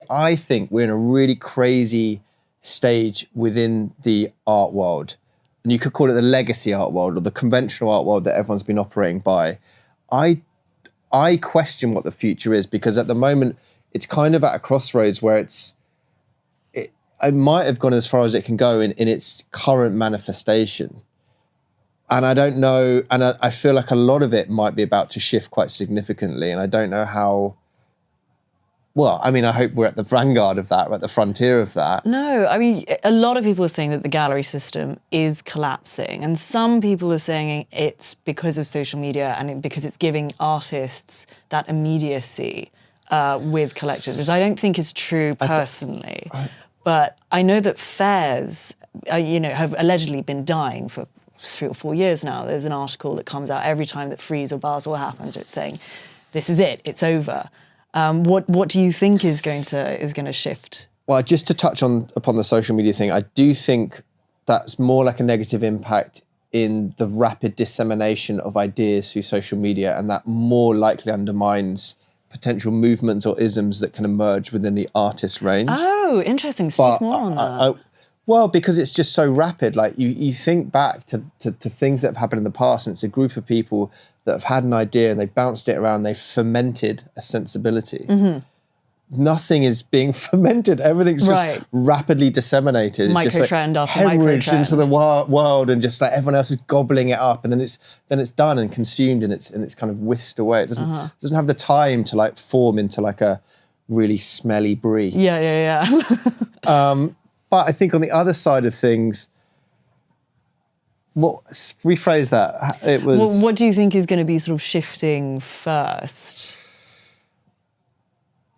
I think we're in a really crazy stage within the art world. And you could call it the legacy art world or the conventional art world that everyone's been operating by. I question what the future is, because at the moment it's kind of at a crossroads where I might have gone as far as it can go in its current manifestation. And I don't know, and I feel like a lot of it might be about to shift quite significantly. And I don't know how, well, I mean, I hope we're at the vanguard of that, we're at the frontier of that. No, I mean, a lot of people are saying that the gallery system is collapsing. And some people are saying it's because of social media and because it's giving artists that immediacy with collectors, which I don't think is true personally. But I know that fairs, have allegedly been dying for 3 or 4 years now. There's an article that comes out every time that Frieze or Basel happens. It's saying, "This is it. It's over." What do you think is going to shift? Well, just to touch upon the social media thing, I do think that's more like a negative impact in the rapid dissemination of ideas through social media, and that more likely undermines potential movements or isms that can emerge within the artist range. Oh, interesting. Speak more on that. Well, because it's just so rapid. Like you think back to things that have happened in the past, and it's a group of people that have had an idea and they bounced it around, they fermented a sensibility. Mm-hmm. Nothing is being fermented. Everything's just rapidly disseminated. Microtrend after hemorrhaged microtrend into the world, and just like everyone else is gobbling it up, and then it's done and consumed, and it's kind of whisked away. It doesn't have the time to like form into like a really smelly brie. Yeah. But I think on the other side of things, rephrase that. It was. Well, what do you think is going to be sort of shifting first?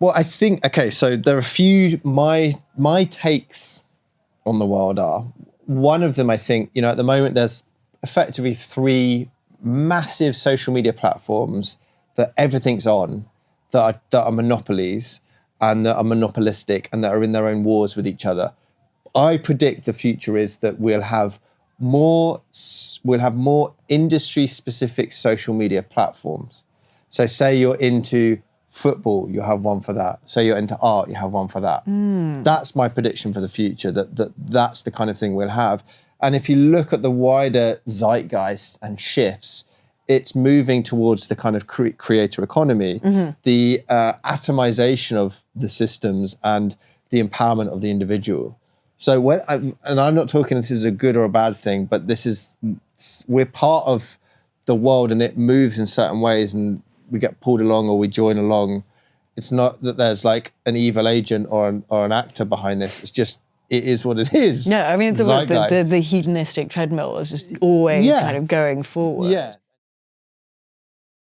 Well, I think, okay, so there are a few, my takes on the world are, one of them, I think, at the moment there's effectively 3 massive social media platforms that everything's on, that are monopolies and that are monopolistic and that are in their own wars with each other. I predict the future is that we'll have more industry-specific social media platforms. So say you're into football, you have one for that. Say you're into art, you have one for that. That's my prediction for the future, that's the kind of thing we'll have. And if you look at the wider zeitgeist and shifts, it's moving towards the kind of creator economy, the atomization of the systems and the empowerment of the individual. So and I'm not talking this is a good or a bad thing, but we're part of the world and it moves in certain ways and we get pulled along or we join along. It's not that there's like an evil agent or an actor behind this. It's just, it is what it is. No, I mean, it's almost the hedonistic treadmill is just always kind of going forward. Yeah.